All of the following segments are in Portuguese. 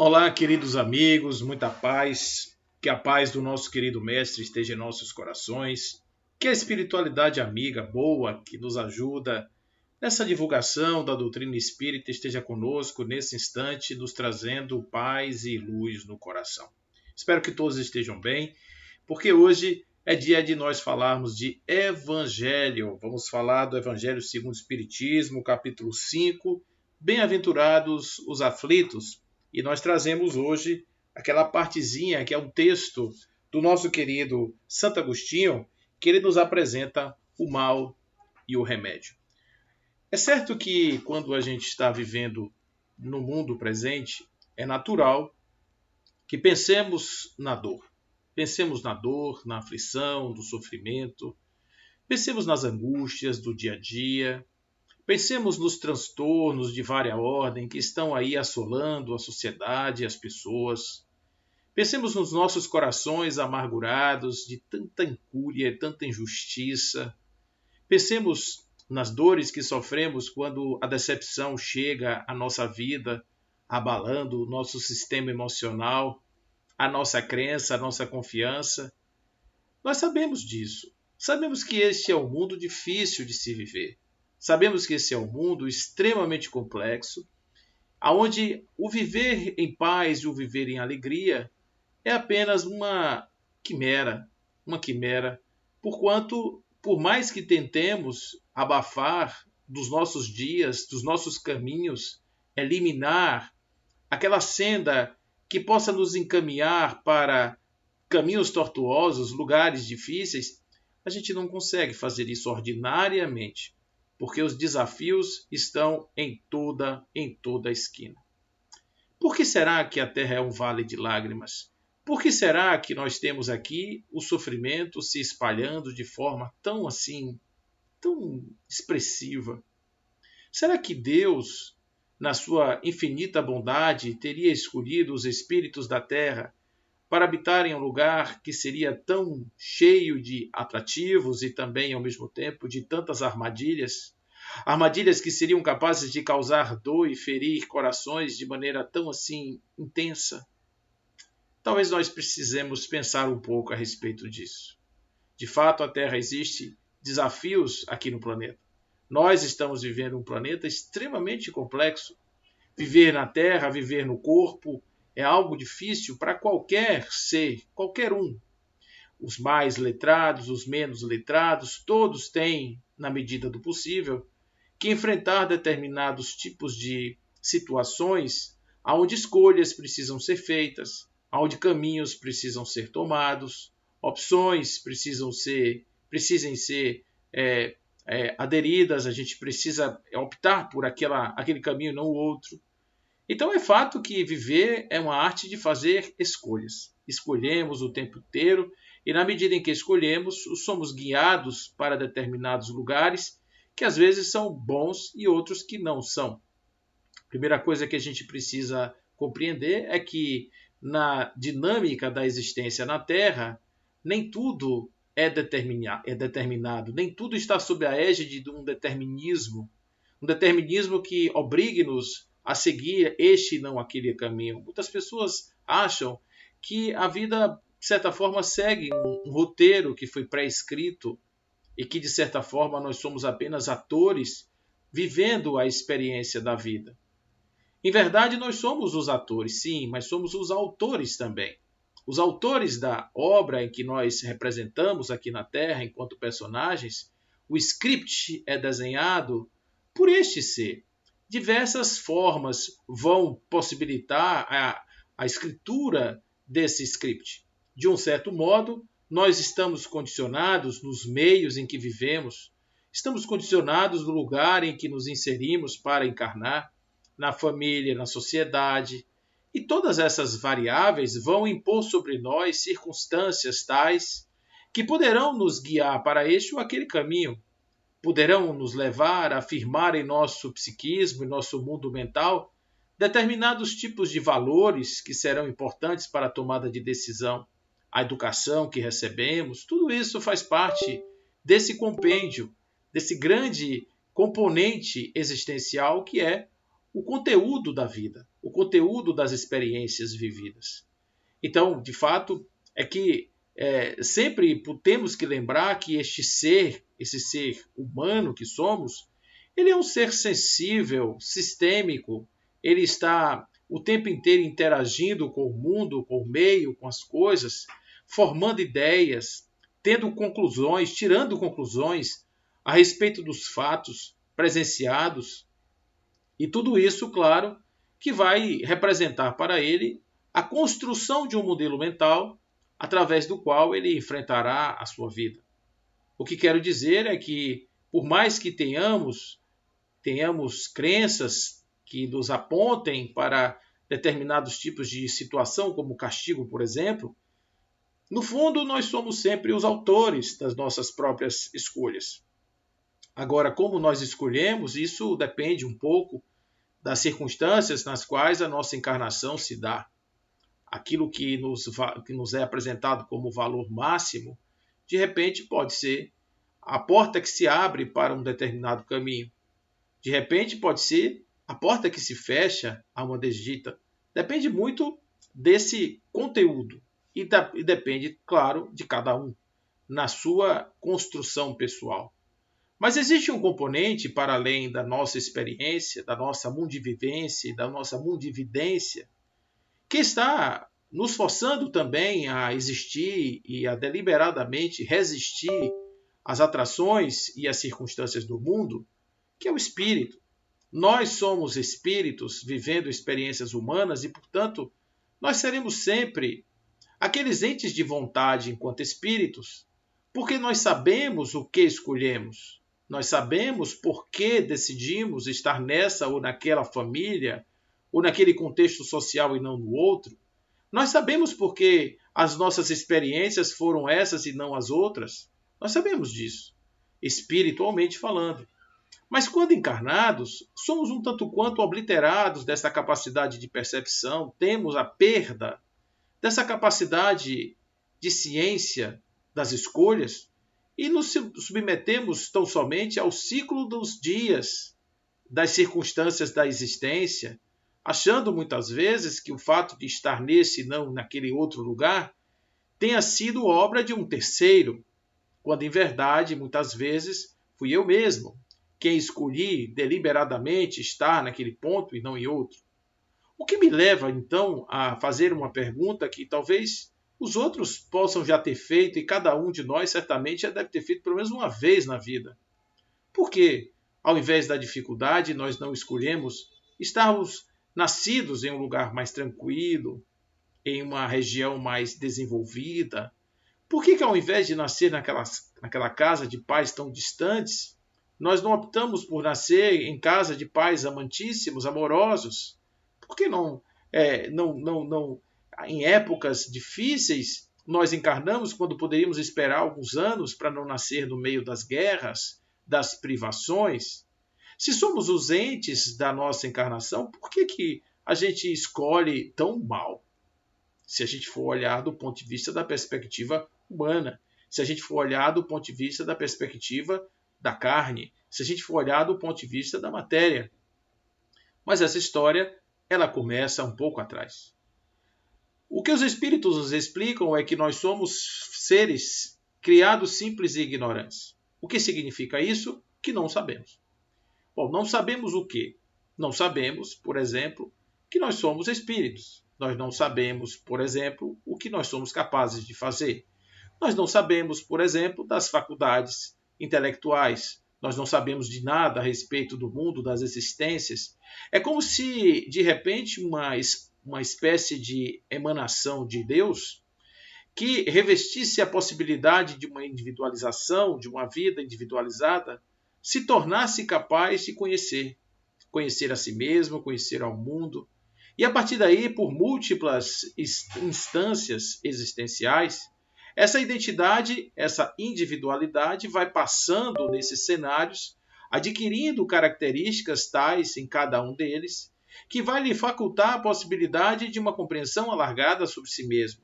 Olá, queridos amigos, muita paz. Que a paz do nosso querido Mestre esteja em nossos corações. Que a espiritualidade amiga, boa, que nos ajuda nessa divulgação da doutrina espírita esteja conosco nesse instante, nos trazendo paz e luz no coração. Espero que todos estejam bem, porque hoje é dia de nós falarmos de Evangelho. Vamos falar do Evangelho segundo o Espiritismo, capítulo 5, Bem-aventurados os aflitos. E nós trazemos hoje aquela partezinha que é um texto do nosso querido Santo Agostinho, que ele nos apresenta o mal e o remédio. É certo que quando a gente está vivendo no mundo presente, é natural que pensemos na dor. Pensemos na dor, na aflição, do sofrimento. Pensemos nas angústias do dia a dia. Pensemos nos transtornos de vária ordem que estão aí assolando a sociedade e as pessoas. Pensemos nos nossos corações amargurados de tanta incúria, tanta injustiça. Pensemos nas dores que sofremos quando a decepção chega à nossa vida, abalando o nosso sistema emocional, a nossa crença, a nossa confiança. Nós sabemos disso. Sabemos que este é um mundo difícil de se viver. Sabemos que esse é um mundo extremamente complexo, onde o viver em paz e o viver em alegria é apenas uma quimera, porquanto, por mais que tentemos abafar dos nossos dias, dos nossos caminhos, eliminar aquela senda que possa nos encaminhar para caminhos tortuosos, lugares difíceis, a gente não consegue fazer isso ordinariamente, porque os desafios estão em toda a esquina. Por que será que a Terra é um vale de lágrimas? Por que será que nós temos aqui o sofrimento se espalhando de forma tão tão expressiva? Será que Deus, na sua infinita bondade, teria escolhido os espíritos da Terra para habitar em um lugar que seria tão cheio de atrativos e também, ao mesmo tempo, de tantas armadilhas? Armadilhas que seriam capazes de causar dor e ferir corações de maneira tão intensa? Talvez nós precisemos pensar um pouco a respeito disso. De fato, a Terra existe desafios aqui no planeta. Nós estamos vivendo um planeta extremamente complexo. Viver na Terra, viver no corpo, é algo difícil para qualquer ser, qualquer um. Os mais letrados, os menos letrados, todos têm, na medida do possível, que enfrentar determinados tipos de situações onde escolhas precisam ser feitas, onde caminhos precisam ser tomados, opções precisem ser aderidas, a gente precisa optar por aquele caminho e não o outro. Então é fato que viver é uma arte de fazer escolhas. Escolhemos o tempo inteiro e na medida em que escolhemos, somos guiados para determinados lugares que às vezes são bons e outros que não são. A primeira coisa que a gente precisa compreender é que na dinâmica da existência na Terra, nem tudo é determinado, nem tudo está sob a égide de um determinismo que obrigue-nos a seguir este e não aquele caminho. Muitas pessoas acham que a vida, de certa forma, segue um roteiro que foi pré-escrito e que, de certa forma, nós somos apenas atores vivendo a experiência da vida. Em verdade, nós somos os atores, sim, mas somos os autores também. Os autores da obra em que nós representamos aqui na Terra enquanto personagens, o script é desenhado por este ser. Diversas formas vão possibilitar a escritura desse script. De um certo modo, nós estamos condicionados nos meios em que vivemos, estamos condicionados no lugar em que nos inserimos para encarnar, na família, na sociedade, e todas essas variáveis vão impor sobre nós circunstâncias tais que poderão nos guiar para este ou aquele caminho, poderão nos levar a afirmar em nosso psiquismo, em nosso mundo mental, determinados tipos de valores que serão importantes para a tomada de decisão. A educação que recebemos, tudo isso faz parte desse compêndio, desse grande componente existencial que é o conteúdo da vida. o conteúdo das experiências vividas. Então, de fato, é que sempre temos que lembrar que esse ser humano que somos, ele é um ser sensível, sistêmico, ele está o tempo inteiro interagindo com o mundo, com o meio, com as coisas, formando ideias, tendo conclusões, tirando conclusões a respeito dos fatos presenciados. E tudo isso, claro, que vai representar para ele a construção de um modelo mental através do qual ele enfrentará a sua vida. O que quero dizer é que, por mais que tenhamos crenças que nos apontem para determinados tipos de situação, como castigo, por exemplo, no fundo nós somos sempre os autores das nossas próprias escolhas. Agora, como nós escolhemos, isso depende um pouco das circunstâncias nas quais a nossa encarnação se dá. Aquilo que nos é apresentado como valor máximo, de repente pode ser a porta que se abre para um determinado caminho. De repente pode ser a porta que se fecha a uma desdita. Depende muito desse conteúdo e depende, claro, de cada um na sua construção pessoal. Mas existe um componente para além da nossa experiência, da nossa mundivivência e da nossa mundividência, que está nos forçando também a existir e a deliberadamente resistir às atrações e às circunstâncias do mundo, que é o espírito. Nós somos espíritos vivendo experiências humanas e, portanto, nós seremos sempre aqueles entes de vontade enquanto espíritos, porque nós sabemos o que escolhemos. Nós sabemos por que decidimos estar nessa ou naquela família, ou naquele contexto social e não no outro. Nós sabemos por que as nossas experiências foram essas e não as outras. Nós sabemos disso, espiritualmente falando. Mas quando encarnados, somos um tanto quanto obliterados dessa capacidade de percepção, temos a perda dessa capacidade de ciência das escolhas, e nos submetemos tão somente ao ciclo dos dias, das circunstâncias da existência, achando muitas vezes que o fato de estar nesse e não naquele outro lugar tenha sido obra de um terceiro, quando em verdade, muitas vezes, fui eu mesmo quem escolhi deliberadamente estar naquele ponto e não em outro. O que me leva, então, a fazer uma pergunta que talvez os outros possam já ter feito e cada um de nós certamente já deve ter feito pelo menos uma vez na vida. Por que, ao invés da dificuldade, nós não escolhemos estarmos nascidos em um lugar mais tranquilo, em uma região mais desenvolvida? Por que ao invés de nascer naquela casa de pais tão distantes, nós não optamos por nascer em casa de pais amantíssimos, amorosos? Por que não, em épocas difíceis, nós encarnamos quando poderíamos esperar alguns anos para não nascer no meio das guerras, das privações? Se somos os entes da nossa encarnação, por que a gente escolhe tão mal? Se a gente for olhar do ponto de vista da perspectiva humana, se a gente for olhar do ponto de vista da perspectiva da carne, se a gente for olhar do ponto de vista da matéria. Mas essa história, ela começa um pouco atrás. O que os espíritos nos explicam é que nós somos seres criados simples e ignorantes. O que significa isso? Que não sabemos. Bom, não sabemos o quê? Não sabemos, por exemplo, que nós somos espíritos. Nós não sabemos, por exemplo, o que nós somos capazes de fazer. Nós não sabemos, por exemplo, das faculdades intelectuais. Nós não sabemos de nada a respeito do mundo, das existências. É como se, de repente, uma espécie de emanação de Deus que revestisse a possibilidade de uma individualização, de uma vida individualizada, se tornasse capaz de conhecer a si mesmo, conhecer ao mundo. E a partir daí, por múltiplas instâncias existenciais, essa identidade, essa individualidade vai passando nesses cenários, adquirindo características tais em cada um deles, que vai lhe facultar a possibilidade de uma compreensão alargada sobre si mesmo.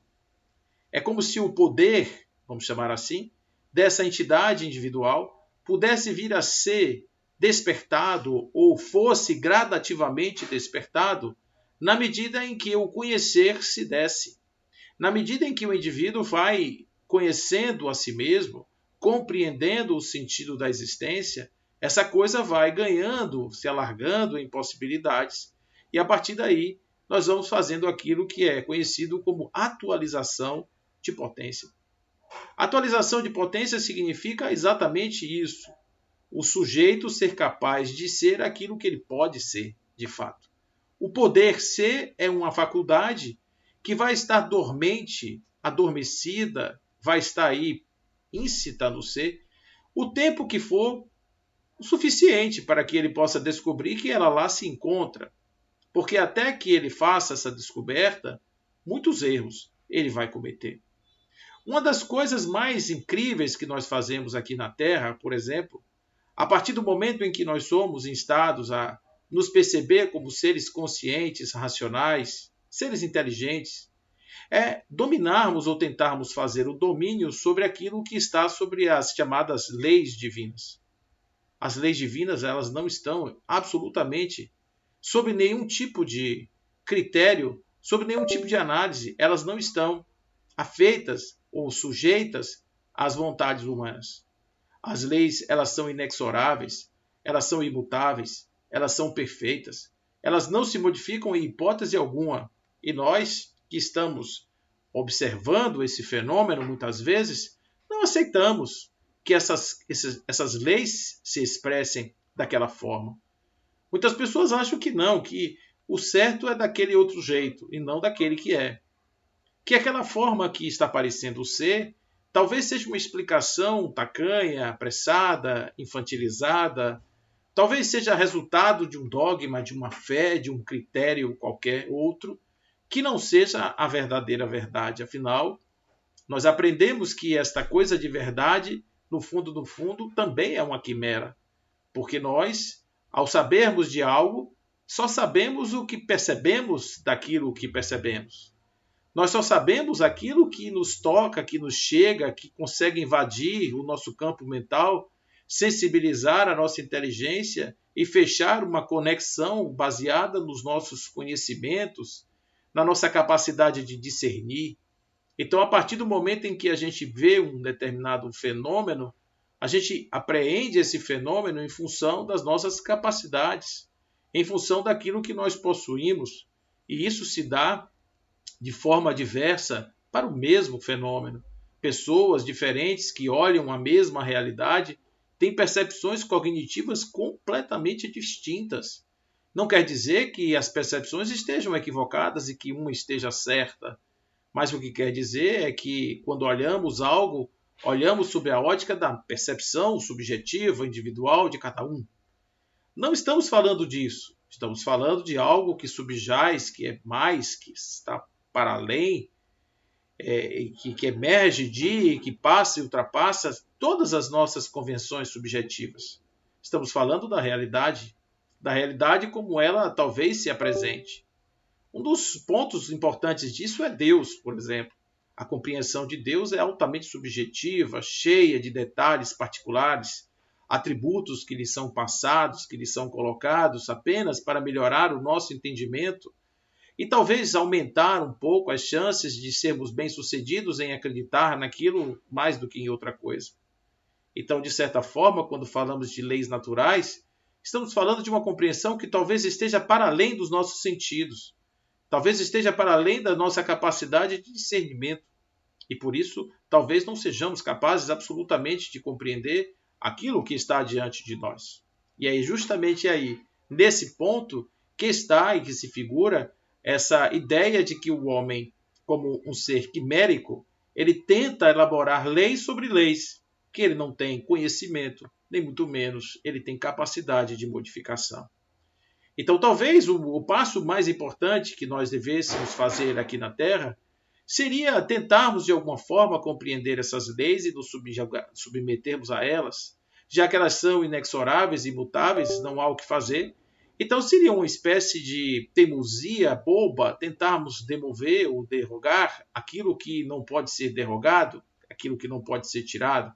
É como se o poder, vamos chamar assim, dessa entidade individual pudesse vir a ser despertado ou fosse gradativamente despertado na medida em que o conhecer se desce. Na medida em que o indivíduo vai conhecendo a si mesmo, compreendendo o sentido da existência, essa coisa vai ganhando, se alargando em possibilidades. E a partir daí, nós vamos fazendo aquilo que é conhecido como atualização de potência. Atualização de potência significa exatamente isso: o sujeito ser capaz de ser aquilo que ele pode ser, de fato. O poder ser é uma faculdade que vai estar dormente, adormecida, vai estar aí íncita no ser, o tempo que for o suficiente para que ele possa descobrir que ela lá se encontra. Porque até que ele faça essa descoberta, muitos erros ele vai cometer. Uma das coisas mais incríveis que nós fazemos aqui na Terra, por exemplo, a partir do momento em que nós somos instados a nos perceber como seres conscientes, racionais, seres inteligentes, é dominarmos ou tentarmos fazer o domínio sobre aquilo que está sobre as chamadas leis divinas. As leis divinas, elas não estão absolutamente sob nenhum tipo de critério, sob nenhum tipo de análise, elas não estão afeitas ou sujeitas às vontades humanas. As leis, elas são inexoráveis, elas são imutáveis, elas são perfeitas, elas não se modificam em hipótese alguma. E nós, que estamos observando esse fenômeno muitas vezes, não aceitamos que essas leis se expressem daquela forma. Muitas pessoas acham que não, que o certo é daquele outro jeito e não daquele que é. Que aquela forma que está parecendo ser talvez seja uma explicação tacanha, apressada, infantilizada, talvez seja resultado de um dogma, de uma fé, de um critério qualquer outro, que não seja a verdadeira verdade. Afinal, nós aprendemos que esta coisa de verdade, no fundo, também é uma quimera, porque nós, ao sabermos de algo, só sabemos o que percebemos daquilo que percebemos. Nós só sabemos aquilo que nos toca, que nos chega, que consegue invadir o nosso campo mental, sensibilizar a nossa inteligência e fechar uma conexão baseada nos nossos conhecimentos, na nossa capacidade de discernir. Então, a partir do momento em que a gente vê um determinado fenômeno, a gente apreende esse fenômeno em função das nossas capacidades, em função daquilo que nós possuímos. E isso se dá de forma diversa para o mesmo fenômeno. Pessoas diferentes que olham a mesma realidade têm percepções cognitivas completamente distintas. Não quer dizer que as percepções estejam equivocadas e que uma esteja certa, mas o que quer dizer é que quando olhamos algo, olhamos sob a ótica da percepção subjetiva, individual de cada um. Não estamos falando disso. Estamos falando de algo que subjaz, que é mais, que está para além, que emerge de, que passa e ultrapassa todas as nossas convenções subjetivas. Estamos falando da realidade como ela talvez se apresente. Um dos pontos importantes disso é Deus, por exemplo. A compreensão de Deus é altamente subjetiva, cheia de detalhes particulares, atributos que lhe são passados, que lhe são colocados apenas para melhorar o nosso entendimento e talvez aumentar um pouco as chances de sermos bem-sucedidos em acreditar naquilo mais do que em outra coisa. Então, de certa forma, quando falamos de leis naturais, estamos falando de uma compreensão que talvez esteja para além dos nossos sentidos, talvez esteja para além da nossa capacidade de discernimento. E por isso, talvez não sejamos capazes absolutamente de compreender aquilo que está diante de nós. E é justamente aí, nesse ponto, que está e que se figura essa ideia de que o homem, como um ser quimérico, ele tenta elaborar leis sobre leis, que ele não tem conhecimento, nem muito menos ele tem capacidade de modificação. Então, talvez o passo mais importante que nós devêssemos fazer aqui na Terra seria tentarmos, de alguma forma, compreender essas leis e nos submetermos a elas, já que elas são inexoráveis e imutáveis, não há o que fazer. Então, seria uma espécie de teimosia boba tentarmos demover ou derrogar aquilo que não pode ser derrogado, aquilo que não pode ser tirado.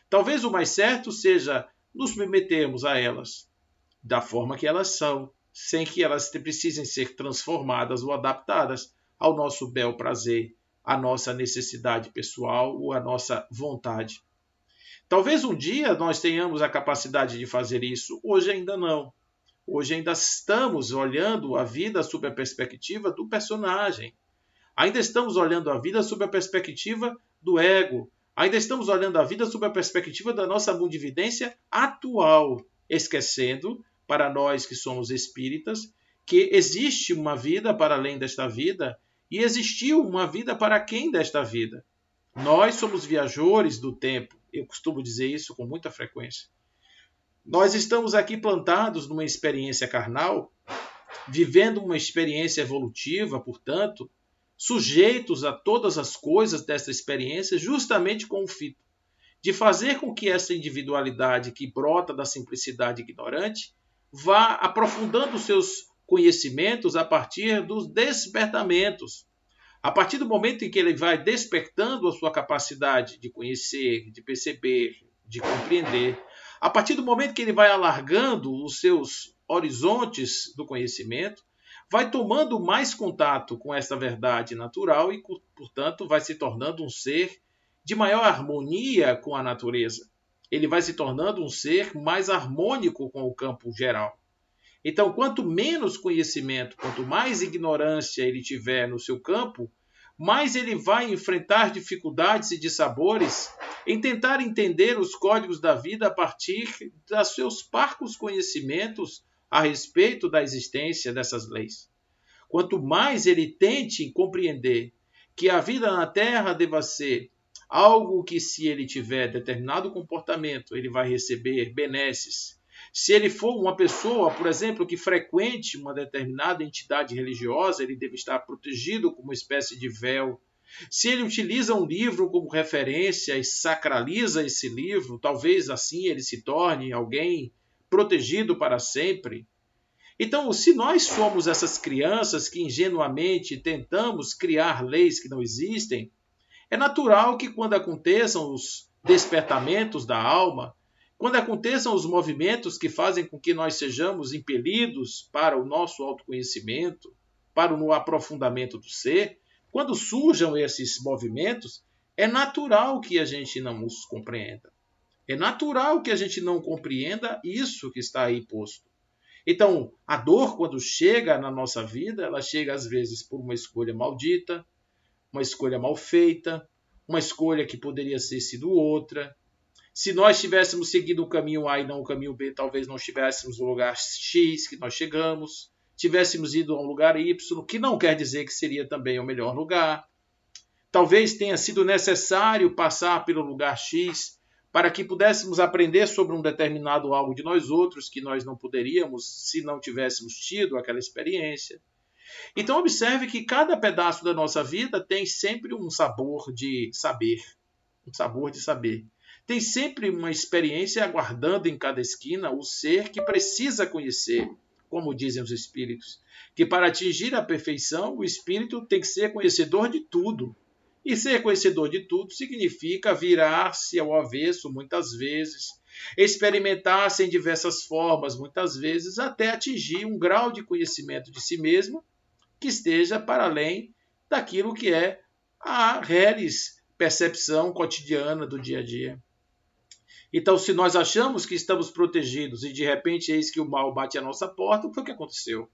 Talvez o mais certo seja nos submetermos a elas da forma que elas são, sem que elas precisem ser transformadas ou adaptadas ao nosso bel prazer, à nossa necessidade pessoal ou à nossa vontade. Talvez um dia nós tenhamos a capacidade de fazer isso, hoje ainda não. Hoje ainda estamos olhando a vida sob a perspectiva do personagem. Ainda estamos olhando a vida sob a perspectiva do ego. Ainda estamos olhando a vida sob a perspectiva da nossa mundividência atual, esquecendo, para nós que somos espíritas, que existe uma vida para além desta vida e existiu uma vida para quem desta vida. Nós somos viajores do tempo. Eu costumo dizer isso com muita frequência. Nós estamos aqui plantados numa experiência carnal, vivendo uma experiência evolutiva, portanto, sujeitos a todas as coisas dessa experiência, justamente com o fito de fazer com que essa individualidade que brota da simplicidade ignorante vá aprofundando seus conhecimentos a partir dos despertamentos. A partir do momento em que ele vai despertando a sua capacidade de conhecer, de perceber, de compreender, a partir do momento que ele vai alargando os seus horizontes do conhecimento, vai tomando mais contato com essa verdade natural e, portanto, vai se tornando um ser de maior harmonia com a natureza. Ele vai se tornando um ser mais harmônico com o campo geral. Então, quanto menos conhecimento, quanto mais ignorância ele tiver no seu campo, mais ele vai enfrentar dificuldades e dissabores em tentar entender os códigos da vida a partir dos seus parcos conhecimentos a respeito da existência dessas leis. Quanto mais ele tente compreender que a vida na Terra deva ser algo que, se ele tiver determinado comportamento, ele vai receber benesses. Se ele for uma pessoa, por exemplo, que frequente uma determinada entidade religiosa, ele deve estar protegido com uma espécie de véu. Se ele utiliza um livro como referência e sacraliza esse livro, talvez assim ele se torne alguém protegido para sempre. Então, se nós somos essas crianças que ingenuamente tentamos criar leis que não existem, é natural que quando aconteçam os despertamentos da alma, quando aconteçam os movimentos que fazem com que nós sejamos impelidos para o nosso autoconhecimento, para o aprofundamento do ser, quando surjam esses movimentos, é natural que a gente não os compreenda. É natural que a gente não compreenda isso que está aí posto. Então, a dor, quando chega na nossa vida, ela chega às vezes por uma escolha maldita, uma escolha mal feita, uma escolha que poderia ter sido outra. Se nós tivéssemos seguido o caminho A e não o caminho B, talvez não estivéssemos no lugar X que nós chegamos, tivéssemos ido a um lugar Y, que não quer dizer que seria também o melhor lugar. Talvez tenha sido necessário passar pelo lugar X para que pudéssemos aprender sobre um determinado algo de nós outros que nós não poderíamos se não tivéssemos tido aquela experiência. Então observe que cada pedaço da nossa vida tem sempre um sabor de saber. Um sabor de saber. Tem sempre uma experiência aguardando em cada esquina o ser que precisa conhecer, como dizem os espíritos, que para atingir a perfeição, o espírito tem que ser conhecedor de tudo. E ser conhecedor de tudo significa virar-se ao avesso muitas vezes, experimentar-se em diversas formas muitas vezes, até atingir um grau de conhecimento de si mesmo que esteja para além daquilo que é a reles percepção cotidiana do dia a dia. Então, se nós achamos que estamos protegidos e de repente eis que o mal bate à nossa porta, o que foi que aconteceu?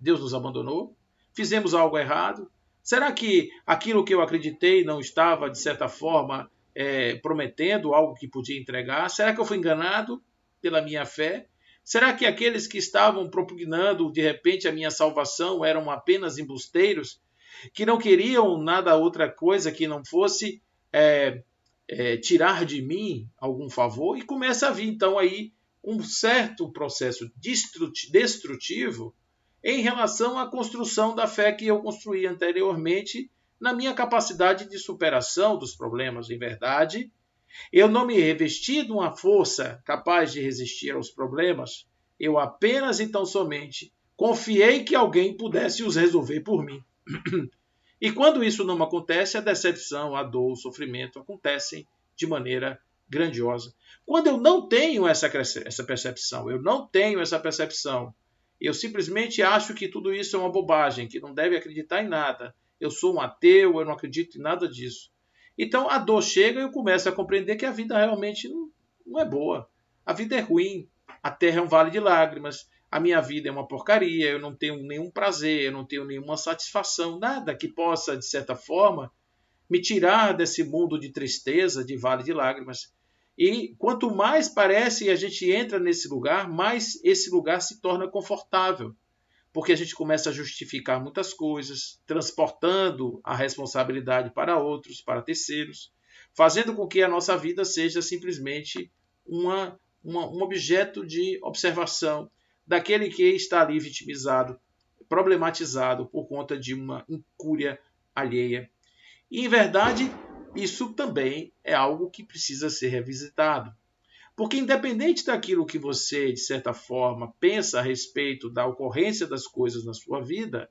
Deus nos abandonou? Fizemos algo errado? Será que aquilo que eu acreditei não estava, de certa forma, prometendo algo que podia entregar? Será que eu fui enganado pela minha fé? Será que aqueles que estavam propugnando, de repente, a minha salvação eram apenas embusteiros, que não queriam nada outra coisa que não fosse tirar de mim algum favor? E começa a vir, então, aí um certo processo destrutivo em relação à construção da fé que eu construí anteriormente na minha capacidade de superação dos problemas. Em verdade, eu não me revesti de uma força capaz de resistir aos problemas, eu apenas e tão somente confiei que alguém pudesse os resolver por mim. E quando isso não acontece, a decepção, a dor, o sofrimento acontecem de maneira grandiosa. Quando eu não tenho essa percepção, Eu simplesmente acho que tudo isso é uma bobagem, que não deve acreditar em nada. Eu sou um ateu, eu não acredito em nada disso. Então a dor chega e eu começo a compreender que a vida realmente não é boa. A vida é ruim. A terra é um vale de lágrimas. A minha vida é uma porcaria. Eu não tenho nenhum prazer, eu não tenho nenhuma satisfação, nada que possa, de certa forma, me tirar desse mundo de tristeza, de vale de lágrimas. E quanto mais parece que a gente entra nesse lugar, mais esse lugar se torna confortável, porque a gente começa a justificar muitas coisas, transportando a responsabilidade para outros, para terceiros, fazendo com que a nossa vida seja simplesmente um objeto de observação daquele que está ali vitimizado, problematizado por conta de uma incúria alheia. E, em verdade, isso também é algo que precisa ser revisitado. Porque, independente daquilo que você, de certa forma, pensa a respeito da ocorrência das coisas na sua vida,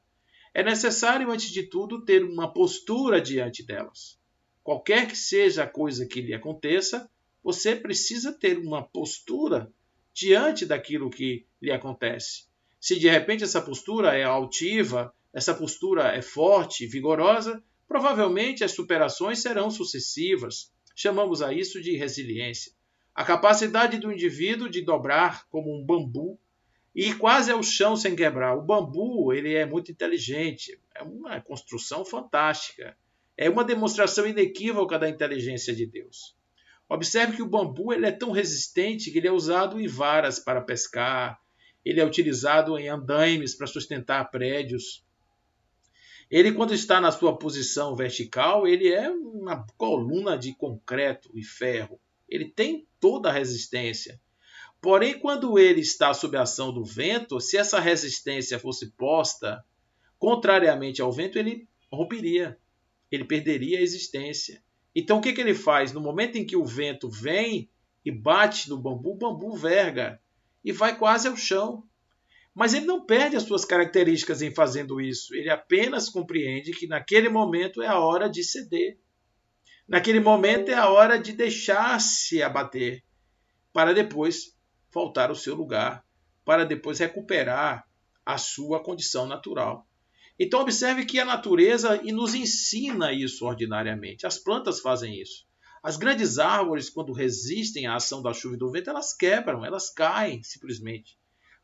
é necessário, antes de tudo, ter uma postura diante delas. Qualquer que seja a coisa que lhe aconteça, você precisa ter uma postura diante daquilo que lhe acontece. Se de repente essa postura é altiva, essa postura é forte, vigorosa, provavelmente as superações serão sucessivas. Chamamos a isso de resiliência. A capacidade do indivíduo de dobrar como um bambu e ir quase ao chão sem quebrar. O bambu, ele é muito inteligente, é uma construção fantástica. É uma demonstração inequívoca da inteligência de Deus. Observe que o bambu ele é tão resistente que ele é usado em varas para pescar, ele é utilizado em andaimes para sustentar prédios. Ele, quando está na sua posição vertical, ele é uma coluna de concreto e ferro. Ele tem toda a resistência. Porém, quando ele está sob a ação do vento, se essa resistência fosse posta contrariamente ao vento, ele romperia, ele perderia a existência. Então, o que ele faz? No momento em que o vento vem e bate no bambu, o bambu verga e vai quase ao chão. Mas ele não perde as suas características em fazendo isso. Ele apenas compreende que naquele momento é a hora de ceder. Naquele momento é a hora de deixar-se abater, para depois voltar ao seu lugar, para depois recuperar a sua condição natural. Então observe que a natureza nos ensina isso ordinariamente. As plantas fazem isso. As grandes árvores, quando resistem à ação da chuva e do vento, elas quebram, elas caem simplesmente.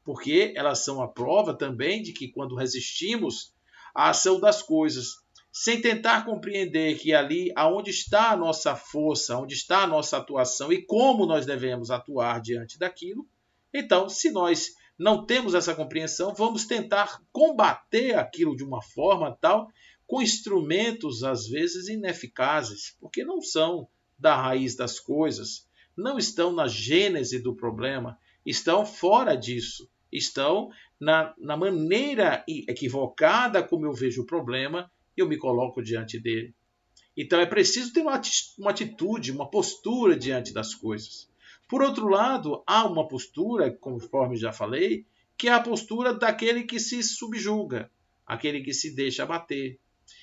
Porque elas são a prova também de que quando resistimos à ação das coisas, sem tentar compreender que ali, aonde está a nossa força, onde está a nossa atuação e como nós devemos atuar diante daquilo, então, se nós não temos essa compreensão, vamos tentar combater aquilo de uma forma tal, com instrumentos às vezes ineficazes, porque não são da raiz das coisas, não estão na gênese do problema, estão fora disso, estão na maneira equivocada como eu vejo o problema, eu me coloco diante dele. Então é preciso ter uma atitude, uma postura diante das coisas. Por outro lado, há uma postura, conforme já falei, que é a postura daquele que se subjuga, aquele que se deixa abater.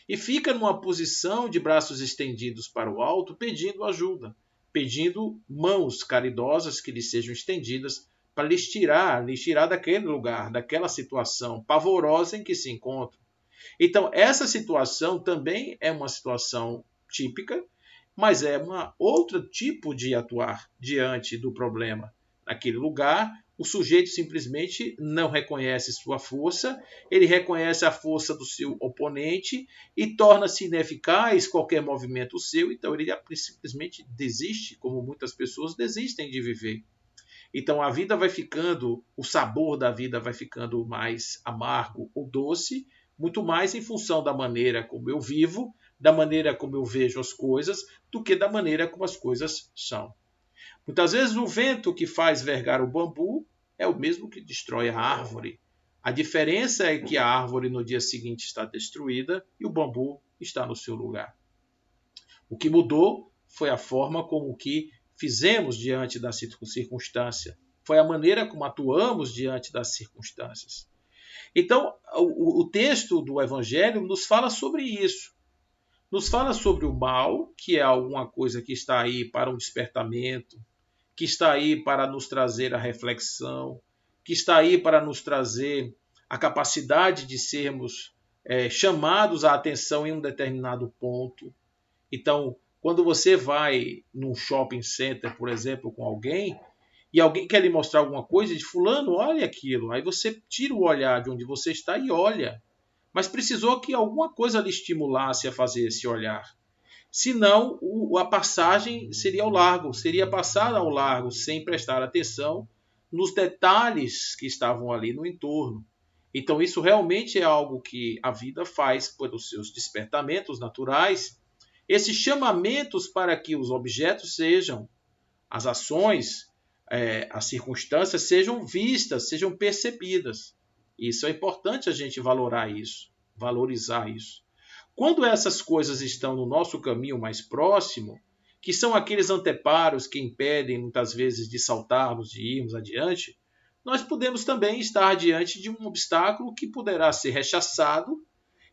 E fica numa posição de braços estendidos para o alto, pedindo ajuda, pedindo mãos caridosas que lhe sejam estendidas para lhes tirar daquele lugar, daquela situação pavorosa em que se encontra. Então, essa situação também é uma situação típica, mas é outro tipo de atuar diante do problema. Naquele lugar, o sujeito simplesmente não reconhece sua força, ele reconhece a força do seu oponente e torna-se ineficaz qualquer movimento seu, então ele simplesmente desiste, como muitas pessoas desistem de viver. Então a vida vai ficando, o sabor da vida vai ficando mais amargo ou doce, muito mais em função da maneira como eu vivo, da maneira como eu vejo as coisas, do que da maneira como as coisas são. Muitas vezes o vento que faz vergar o bambu é o mesmo que destrói a árvore. A diferença é que a árvore no dia seguinte está destruída e o bambu está no seu lugar. O que mudou foi a forma como que fizemos diante da circunstância, foi a maneira como atuamos diante das circunstâncias. Então, o texto do Evangelho nos fala sobre isso. Nos fala sobre o mal, que é alguma coisa que está aí para um despertamento, que está aí para nos trazer a reflexão, que está aí para nos trazer a capacidade de sermos chamados a atenção em um determinado ponto. Então, quando você vai num shopping center, por exemplo, com alguém, e alguém quer lhe mostrar alguma coisa, e diz, fulano, olha aquilo. Aí você tira o olhar de onde você está e olha. Mas precisou que alguma coisa lhe estimulasse a fazer esse olhar. Senão, a passagem seria ao largo, seria passada ao largo, sem prestar atenção nos detalhes que estavam ali no entorno. Então, isso realmente é algo que a vida faz pelos seus despertamentos naturais, esses chamamentos para que os objetos sejam, as ações, as circunstâncias sejam vistas, sejam percebidas. Isso é importante a gente valorizar isso. Quando essas coisas estão no nosso caminho mais próximo, que são aqueles anteparos que impedem muitas vezes de saltarmos, de irmos adiante, nós podemos também estar diante de um obstáculo que poderá ser rechaçado,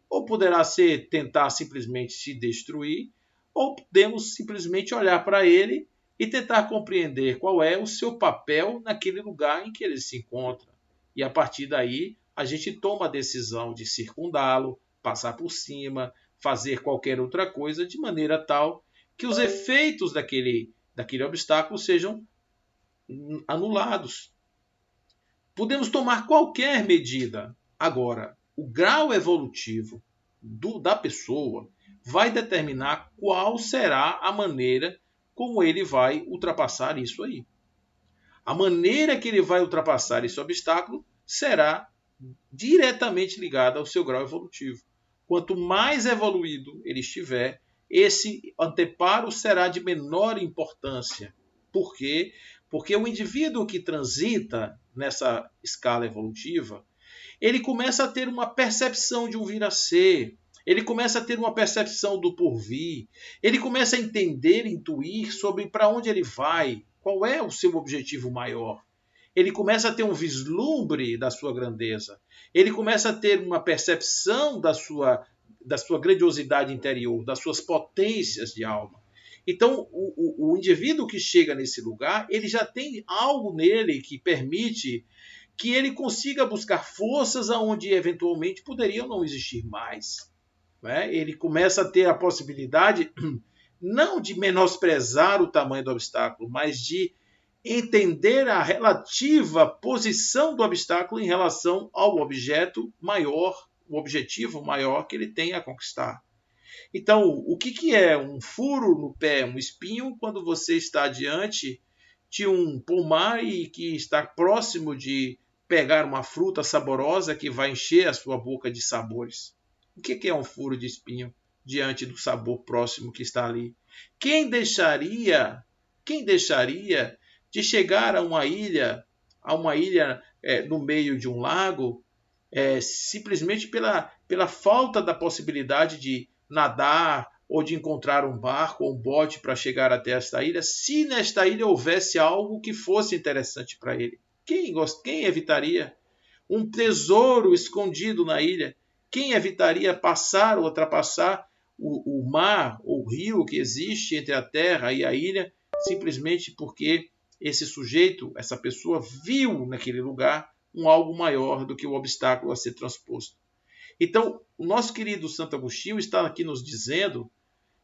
ou poderá ser tentar simplesmente se destruir, ou podemos simplesmente olhar para ele e tentar compreender qual é o seu papel naquele lugar em que ele se encontra. E a partir daí, a gente toma a decisão de circundá-lo, passar por cima, fazer qualquer outra coisa de maneira tal que os efeitos daquele obstáculo sejam anulados. Podemos tomar qualquer medida. Agora, o grau evolutivo da pessoa vai determinar qual será a maneira como ele vai ultrapassar isso aí. A maneira que ele vai ultrapassar esse obstáculo será diretamente ligada ao seu grau evolutivo. Quanto mais evoluído ele estiver, esse anteparo será de menor importância. Por quê? Porque o indivíduo que transita nessa escala evolutiva, ele começa a ter uma percepção de um vir a ser, ele começa a ter uma percepção do porvir, ele começa a entender, intuir sobre para onde ele vai, qual é o seu objetivo maior. Ele começa a ter um vislumbre da sua grandeza. Ele começa a ter uma percepção da sua grandiosidade interior, das suas potências de alma. Então, o indivíduo que chega nesse lugar, ele já tem algo nele que permite que ele consiga buscar forças aonde eventualmente poderiam não existir mais. Ele começa a ter a possibilidade não de menosprezar o tamanho do obstáculo, mas de entender a relativa posição do obstáculo em relação ao objeto maior, o objetivo maior que ele tem a conquistar. Então, o que é um furo no pé, um espinho, quando você está diante de um pomar e que está próximo de pegar uma fruta saborosa que vai encher a sua boca de sabores? O que é um furo de espinho diante do sabor próximo que está ali? Quem deixaria de chegar a uma ilha no meio de um lago, simplesmente pela falta da possibilidade de nadar ou de encontrar um barco ou um bote para chegar até esta ilha, se nesta ilha houvesse algo que fosse interessante para ele? Quem evitaria? Um tesouro escondido na ilha. Quem evitaria passar ou ultrapassar o mar ou o rio que existe entre a terra e a ilha, simplesmente porque esse sujeito, essa pessoa, viu naquele lugar algo maior do que o obstáculo a ser transposto? Então, o nosso querido Santo Agostinho está aqui nos dizendo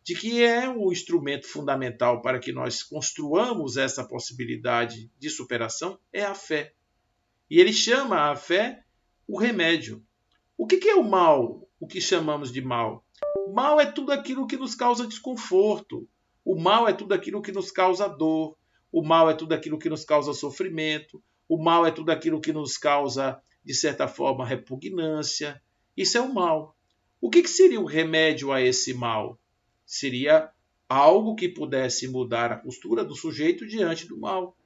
de que é um instrumento fundamental para que nós construamos essa possibilidade de superação, é a fé. E ele chama a fé o remédio. O que é o mal? O que chamamos de mal? O mal é tudo aquilo que nos causa desconforto. O mal é tudo aquilo que nos causa dor. O mal é tudo aquilo que nos causa sofrimento. O mal é tudo aquilo que nos causa, de certa forma, repugnância. Isso é o mal. O que seria o remédio a esse mal? Seria algo que pudesse mudar a postura do sujeito diante do mal.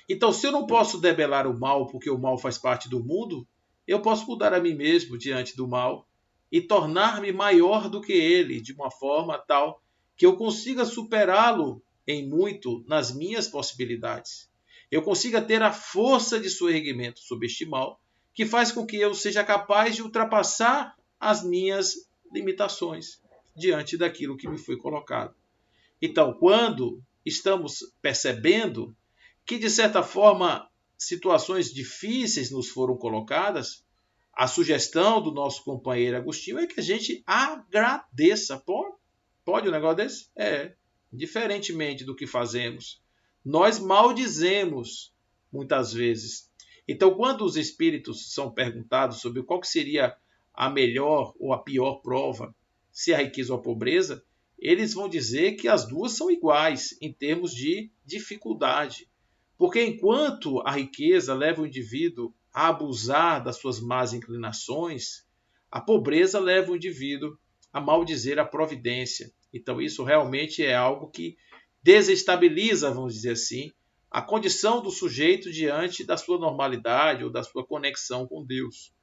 Então, se eu não posso debelar o mal porque o mal faz parte do mundo, eu posso mudar a mim mesmo diante do mal e tornar-me maior do que ele, de uma forma tal que eu consiga superá-lo em muito nas minhas possibilidades. Eu consiga ter a força de soerguimento sobre este mal, que faz com que eu seja capaz de ultrapassar as minhas limitações diante daquilo que me foi colocado. Então, quando estamos percebendo que, de certa forma, situações difíceis nos foram colocadas, a sugestão do nosso companheiro Agostinho é que a gente agradeça. Pode um negócio desse? Diferentemente do que fazemos. Nós maldizemos muitas vezes. Então, quando os espíritos são perguntados sobre qual que seria a melhor ou a pior prova, se a riqueza ou a pobreza, eles vão dizer que as duas são iguais em termos de dificuldade. Porque enquanto a riqueza leva o indivíduo a abusar das suas más inclinações, a pobreza leva o indivíduo a maldizer a providência. Então isso realmente é algo que desestabiliza, vamos dizer assim, a condição do sujeito diante da sua normalidade ou da sua conexão com Deus.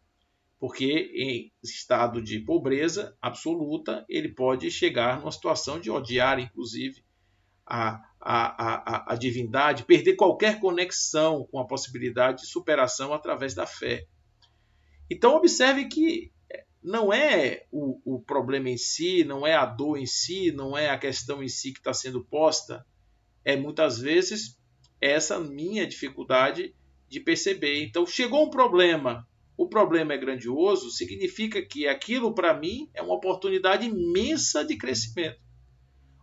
Porque em estado de pobreza absoluta, ele pode chegar numa situação de odiar, inclusive, a divindade, perder qualquer conexão com a possibilidade de superação através da fé. Então observe que não é o problema em si, não é a dor em si, não é a questão em si que está sendo posta, é muitas vezes essa minha dificuldade de perceber. Então chegou um problema, o problema é grandioso, significa que aquilo para mim é uma oportunidade imensa de crescimento.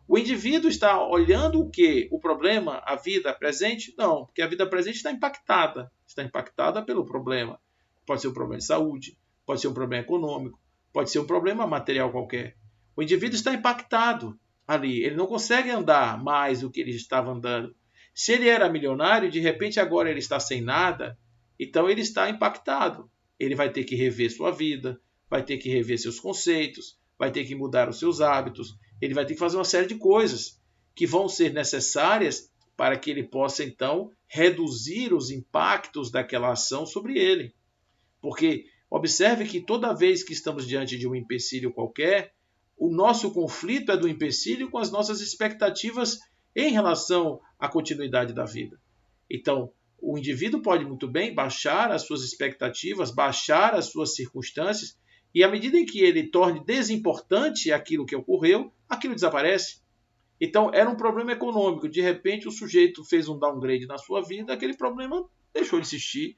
O indivíduo está olhando o quê? O problema, a vida presente? Não, porque a vida presente está impactada pelo problema. Pode ser um problema de saúde, pode ser um problema econômico, pode ser um problema material qualquer. O indivíduo está impactado ali, ele não consegue andar mais do que ele estava andando. Se ele era milionário, de repente agora ele está sem nada, então ele está impactado. Ele vai ter que rever sua vida, vai ter que rever seus conceitos, vai ter que mudar os seus hábitos, ele vai ter que fazer uma série de coisas que vão ser necessárias para que ele possa, então, reduzir os impactos daquela ação sobre ele. Porque observe que toda vez que estamos diante de um empecilho qualquer, o nosso conflito é do empecilho com as nossas expectativas em relação à continuidade da vida. Então, o indivíduo pode muito bem baixar as suas expectativas, baixar as suas circunstâncias, e à medida em que ele torne desimportante aquilo que ocorreu, aquilo desaparece. Então, era um problema econômico. De repente, o sujeito fez um downgrade na sua vida, aquele problema deixou de existir.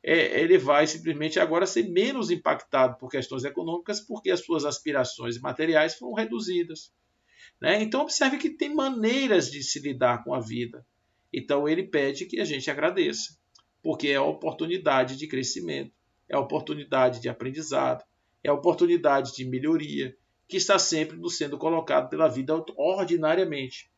Ele vai simplesmente agora ser menos impactado por questões econômicas, porque as suas aspirações materiais foram reduzidas. Então, observe que tem maneiras de se lidar com a vida. Então, ele pede que a gente agradeça, porque é a oportunidade de crescimento, é a oportunidade de aprendizado, é a oportunidade de melhoria que está sempre nos sendo colocado pela vida ordinariamente.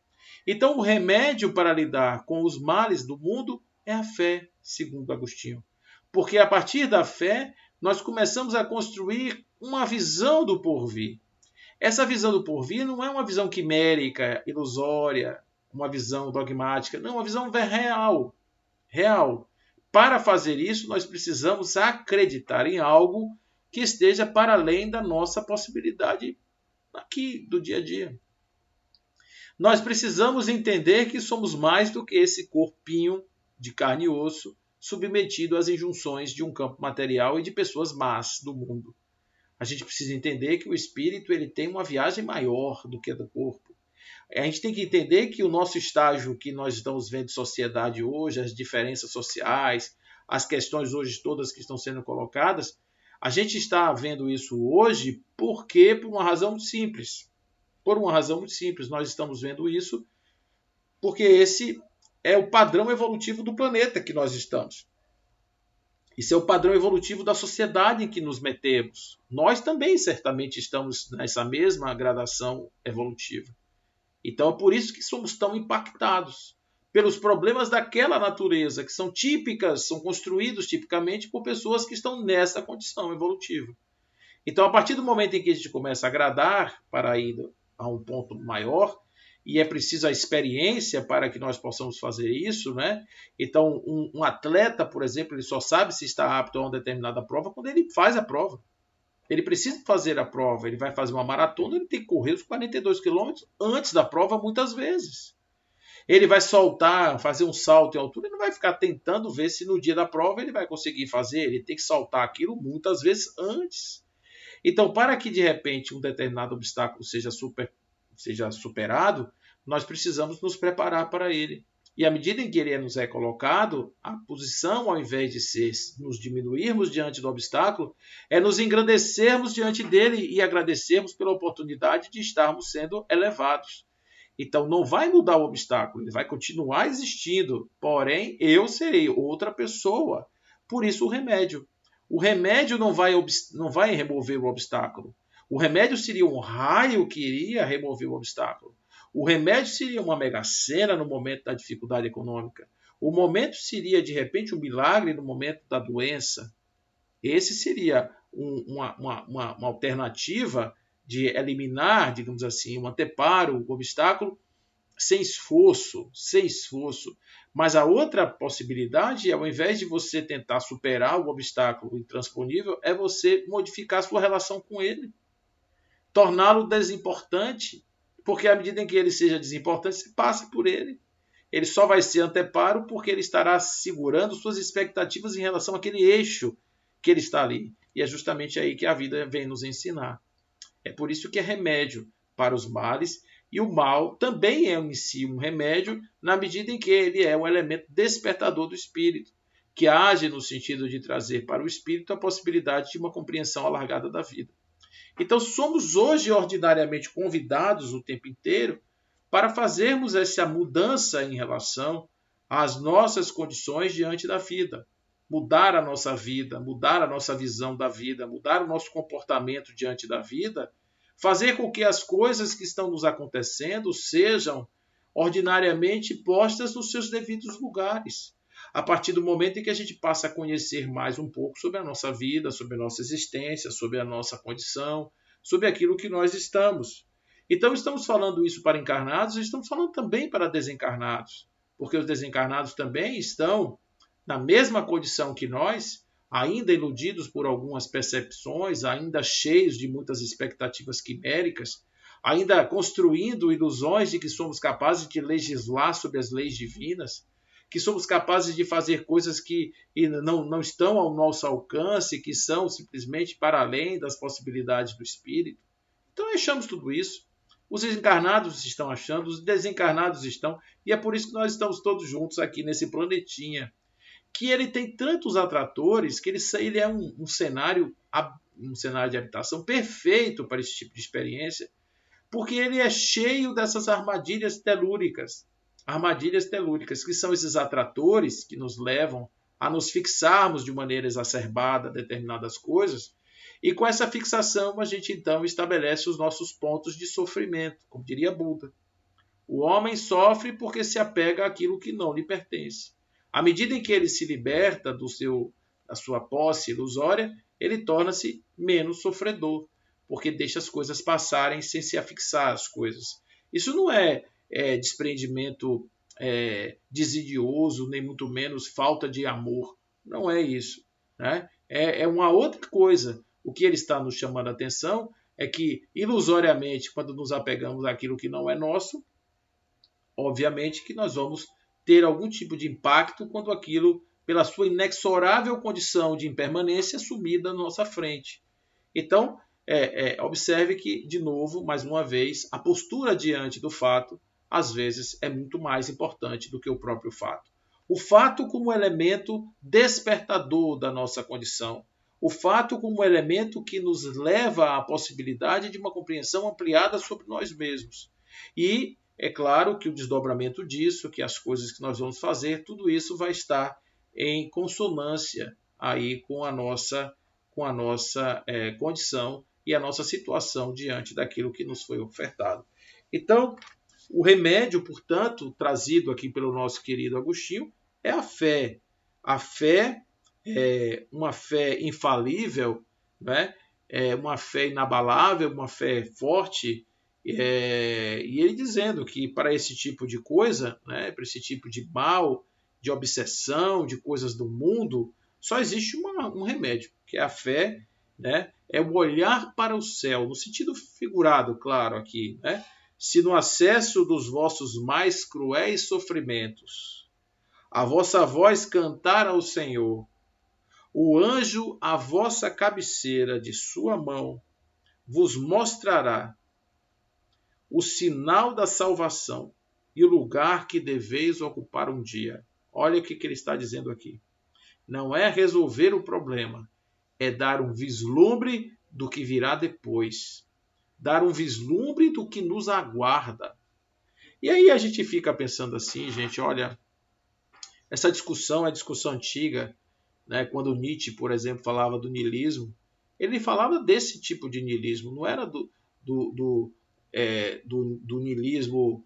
Então, o remédio para lidar com os males do mundo é a fé, segundo Agostinho. Porque a partir da fé, nós começamos a construir uma visão do porvir. Essa visão do porvir não é uma visão quimérica, ilusória, uma visão dogmática, não, uma visão real. Para fazer isso, nós precisamos acreditar em algo que esteja para além da nossa possibilidade aqui do dia a dia. Nós precisamos entender que somos mais do que esse corpinho de carne e osso submetido às injunções de um campo material e de pessoas más do mundo. A gente precisa entender que o espírito ele tem uma viagem maior do que a do corpo. A gente tem que entender que o nosso estágio que nós estamos vendo de sociedade hoje, as diferenças sociais, as questões hoje todas que estão sendo colocadas, a gente está vendo isso hoje por uma razão muito simples. Por uma razão muito simples, nós estamos vendo isso porque esse é o padrão evolutivo do planeta que nós estamos. Isso é o padrão evolutivo da sociedade em que nos metemos. Nós também certamente estamos nessa mesma gradação evolutiva. Então é por isso que somos tão impactados pelos problemas daquela natureza, que são típicas, são construídos tipicamente por pessoas que estão nessa condição evolutiva. Então, a partir do momento em que a gente começa a agradar para ir a um ponto maior, e é preciso a experiência para que nós possamos fazer isso, né? Então, um atleta, por exemplo, ele só sabe se está apto a uma determinada prova quando ele faz a prova. Ele precisa fazer a prova, ele vai fazer uma maratona, ele tem que correr os 42 quilômetros antes da prova muitas vezes. Ele vai soltar, fazer um salto em altura, ele não vai ficar tentando ver se no dia da prova ele vai conseguir fazer, ele tem que saltar aquilo muitas vezes antes. Então, para que de repente um determinado obstáculo seja superado, nós precisamos nos preparar para ele. E à medida em que ele nos é colocado, a posição, ao invés de ser nos diminuirmos diante do obstáculo, é nos engrandecermos diante dele e agradecermos pela oportunidade de estarmos sendo elevados. Então não vai mudar o obstáculo, ele vai continuar existindo, porém eu serei outra pessoa. Por isso o remédio. O remédio não vai remover o obstáculo. O remédio seria um raio que iria remover o obstáculo. O remédio seria uma mega-sena no momento da dificuldade econômica. O momento seria, de repente, um milagre no momento da doença. Esse seria uma alternativa de eliminar, digamos assim, um anteparo, o obstáculo, sem esforço, sem esforço. Mas a outra possibilidade, ao invés de você tentar superar o obstáculo intransponível, é você modificar sua relação com ele, torná-lo desimportante, porque à medida em que ele seja desimportante, você passa por ele. Ele só vai ser anteparo porque ele estará segurando suas expectativas em relação àquele eixo que ele está ali. E é justamente aí que a vida vem nos ensinar. É por isso que é remédio para os males, e o mal também é em si um remédio, na medida em que ele é um elemento despertador do espírito, que age no sentido de trazer para o espírito a possibilidade de uma compreensão alargada da vida. Então, somos hoje ordinariamente convidados o tempo inteiro para fazermos essa mudança em relação às nossas condições diante da vida. Mudar a nossa vida, mudar a nossa visão da vida, mudar o nosso comportamento diante da vida, fazer com que as coisas que estão nos acontecendo sejam ordinariamente postas nos seus devidos lugares. A partir do momento em que a gente passa a conhecer mais um pouco sobre a nossa vida, sobre a nossa existência, sobre a nossa condição, sobre aquilo que nós estamos. Então, estamos falando isso para encarnados e estamos falando também para desencarnados, porque os desencarnados também estão na mesma condição que nós, ainda iludidos por algumas percepções, ainda cheios de muitas expectativas quiméricas, ainda construindo ilusões de que somos capazes de legislar sobre as leis divinas, que somos capazes de fazer coisas que não estão ao nosso alcance, que são simplesmente para além das possibilidades do espírito. Então achamos tudo isso. Os encarnados estão achando, os desencarnados estão, e é por isso que nós estamos todos juntos aqui nesse planetinha, que ele tem tantos atratores que ele é um cenário de habitação perfeito para esse tipo de experiência, porque ele é cheio dessas armadilhas telúricas. Armadilhas telúricas, que são esses atratores que nos levam a nos fixarmos de maneira exacerbada a determinadas coisas, e com essa fixação a gente então estabelece os nossos pontos de sofrimento, como diria Buda. O homem sofre porque se apega àquilo que não lhe pertence. À medida em que ele se liberta da sua posse ilusória, ele torna-se menos sofredor, porque deixa as coisas passarem sem se afixar às coisas. Isso não é desprendimento desidioso, nem muito menos falta de amor. Não é isso. Né? É uma outra coisa. O que ele está nos chamando a atenção é que, ilusoriamente, quando nos apegamos àquilo que não é nosso, obviamente que nós vamos ter algum tipo de impacto quando aquilo, pela sua inexorável condição de impermanência, sumir da nossa frente. Então, observe que, de novo, mais uma vez, a postura diante do fato, às vezes, é muito mais importante do que o próprio fato. O fato como elemento despertador da nossa condição. O fato como elemento que nos leva à possibilidade de uma compreensão ampliada sobre nós mesmos. E é claro que o desdobramento disso, que as coisas que nós vamos fazer, tudo isso vai estar em consonância aí com a nossa condição e a nossa situação diante daquilo que nos foi ofertado. Então, o remédio, portanto, trazido aqui pelo nosso querido Agostinho, é a fé. A fé é uma fé infalível, né? É uma fé inabalável, uma fé forte, e ele dizendo que para esse tipo de coisa, né, para esse tipo de mal, de obsessão, de coisas do mundo, só existe um remédio, que é a fé, né, é o olhar para o céu, no sentido figurado, claro, aqui. Né? Se no acesso dos vossos mais cruéis sofrimentos a vossa voz cantar ao Senhor, o anjo à vossa cabeceira de sua mão vos mostrará o sinal da salvação, e o lugar que deveis ocupar um dia. Olha o que ele está dizendo aqui. Não é resolver o problema, é dar um vislumbre do que virá depois. Dar um vislumbre do que nos aguarda. E aí a gente fica pensando assim, gente, olha, essa discussão é discussão antiga, né? Quando Nietzsche, por exemplo, falava do niilismo, ele falava desse tipo de niilismo, não era do niilismo,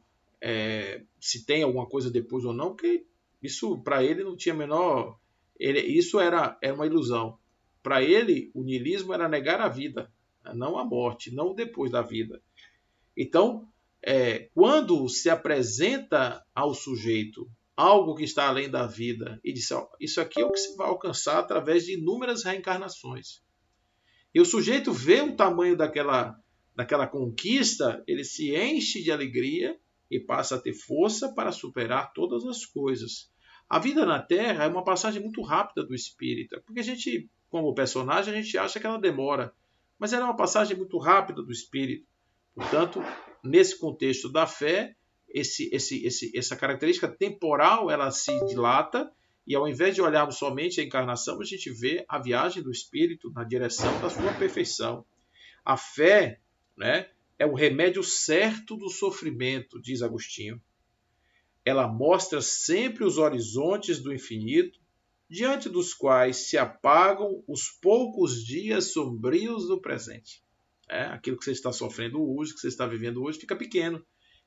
se tem alguma coisa depois ou não, porque isso para ele não tinha a menor. Isso era uma ilusão. Para ele, o niilismo era negar a vida, não a morte, não depois da vida. Então, quando se apresenta ao sujeito algo que está além da vida e diz: ó, isso aqui é o que se vai alcançar através de inúmeras reencarnações. E o sujeito vê o tamanho daquela conquista, ele se enche de alegria e passa a ter força para superar todas as coisas. A vida na Terra é uma passagem muito rápida do espírito, porque a gente, como personagem, a gente acha que ela demora, mas ela é uma passagem muito rápida do espírito. Portanto, nesse contexto da fé, essa característica temporal ela se dilata e ao invés de olharmos somente a encarnação, a gente vê a viagem do espírito na direção da sua perfeição. A fé, né, é o remédio certo do sofrimento, diz Agostinho. Ela mostra sempre os horizontes do infinito, diante dos quais se apagam os poucos dias sombrios do presente. Aquilo que você está sofrendo hoje, que você está vivendo hoje, fica pequeno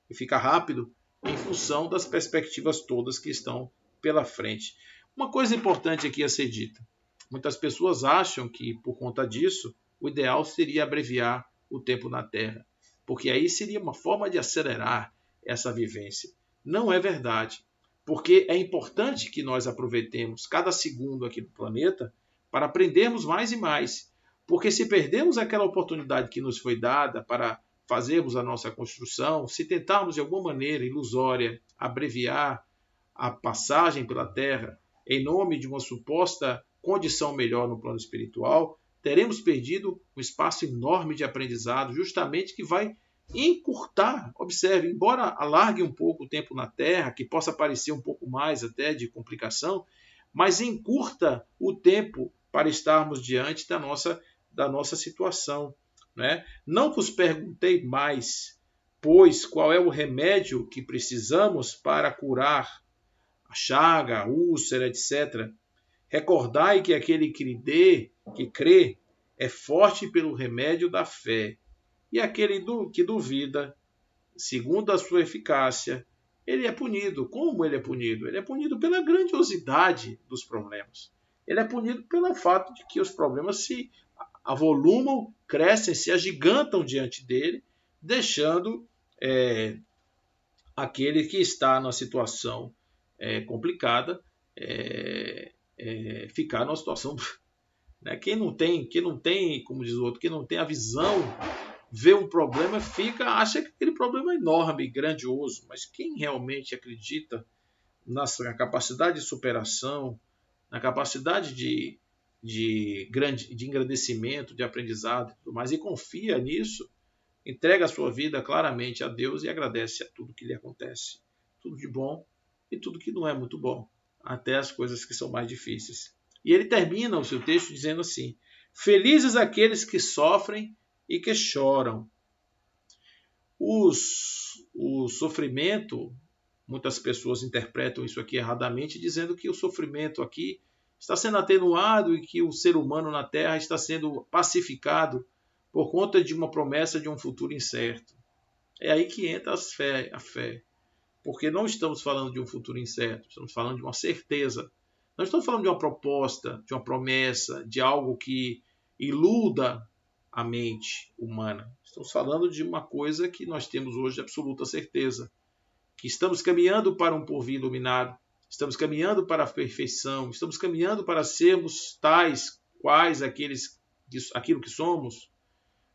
e fica rápido em função das perspectivas todas que estão pela frente. Uma coisa importante aqui a ser dita. Muitas pessoas acham que, por conta disso, o ideal seria abreviar o tempo na Terra, porque aí seria uma forma de acelerar essa vivência. Não é verdade, porque é importante que nós aproveitemos cada segundo aqui do planeta para aprendermos mais e mais, porque se perdemos aquela oportunidade que nos foi dada para fazermos a nossa construção, se tentarmos de alguma maneira ilusória abreviar a passagem pela Terra em nome de uma suposta condição melhor no plano espiritual, teremos perdido um espaço enorme de aprendizado, justamente que vai encurtar, observe, embora alargue um pouco o tempo na Terra, que possa parecer um pouco mais até de complicação, mas encurta o tempo para estarmos diante da nossa situação. Né? Não vos perguntei mais, pois, qual é o remédio que precisamos para curar a chaga, a úlcera, etc. Recordai que aquele que crê, é forte pelo remédio da fé, e aquele que duvida, segundo a sua eficácia, ele é punido. Como ele é punido? Ele é punido pela grandiosidade dos problemas. Ele é punido pelo fato de que os problemas se avolumam, crescem, se agigantam diante dele, deixando aquele que está numa situação complicada ficar numa situação. Né? Quem não tem, como diz o outro, quem não tem a visão, vê um problema, acha que aquele problema é enorme, grandioso, mas quem realmente acredita na capacidade de superação, na capacidade de engrandecimento, de aprendizado, mas e confia nisso, entrega a sua vida claramente a Deus e agradece a tudo que lhe acontece, tudo de bom e tudo que não é muito bom, até as coisas que são mais difíceis. E ele termina o seu texto dizendo assim: felizes aqueles que sofrem e que choram. O sofrimento, muitas pessoas interpretam isso aqui erradamente, dizendo que o sofrimento aqui está sendo atenuado e que o ser humano na Terra está sendo pacificado por conta de uma promessa de um futuro incerto. É aí que entra a fé. Porque não estamos falando de um futuro incerto, estamos falando de uma certeza. Não estamos falando de uma proposta, de uma promessa, de algo que iluda a mente humana. Estamos falando de uma coisa que nós temos hoje de absoluta certeza. Que estamos caminhando para um porvir iluminado, estamos caminhando para a perfeição, estamos caminhando para sermos tais quais aquilo que somos,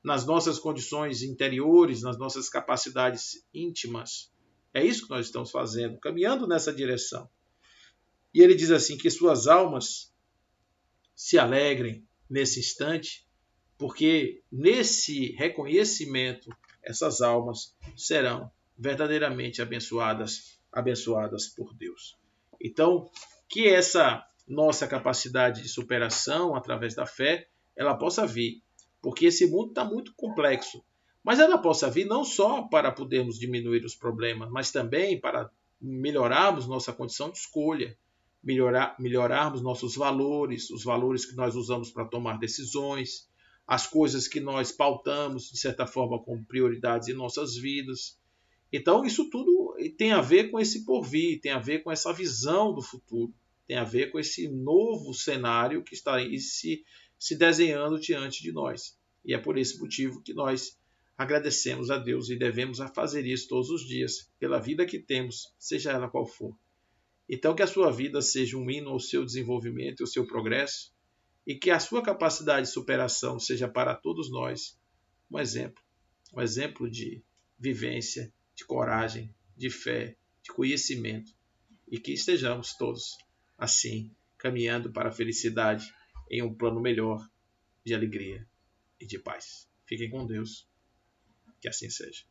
nas nossas condições interiores, nas nossas capacidades íntimas. É isso que nós estamos fazendo, caminhando nessa direção. E ele diz assim, que suas almas se alegrem nesse instante, porque nesse reconhecimento, essas almas serão verdadeiramente abençoadas por Deus. Então, que essa nossa capacidade de superação através da fé, ela possa vir, porque esse mundo está muito complexo, mas ela possa vir não só para podermos diminuir os problemas, mas também para melhorarmos nossa condição de escolha, melhorarmos nossos valores, os valores que nós usamos para tomar decisões, as coisas que nós pautamos, de certa forma, como prioridades em nossas vidas. Então, isso tudo tem a ver com esse porvir, tem a ver com essa visão do futuro, tem a ver com esse novo cenário que está aí se desenhando diante de nós. E é por esse motivo que nós agradecemos a Deus e devemos fazer isso todos os dias, pela vida que temos, seja ela qual for. Então, que a sua vida seja um hino ao seu desenvolvimento e ao seu progresso, e que a sua capacidade de superação seja para todos nós um exemplo de vivência, de coragem, de fé, de conhecimento, e que estejamos todos assim, caminhando para a felicidade em um plano melhor de alegria e de paz. Fiquem com Deus, que assim seja.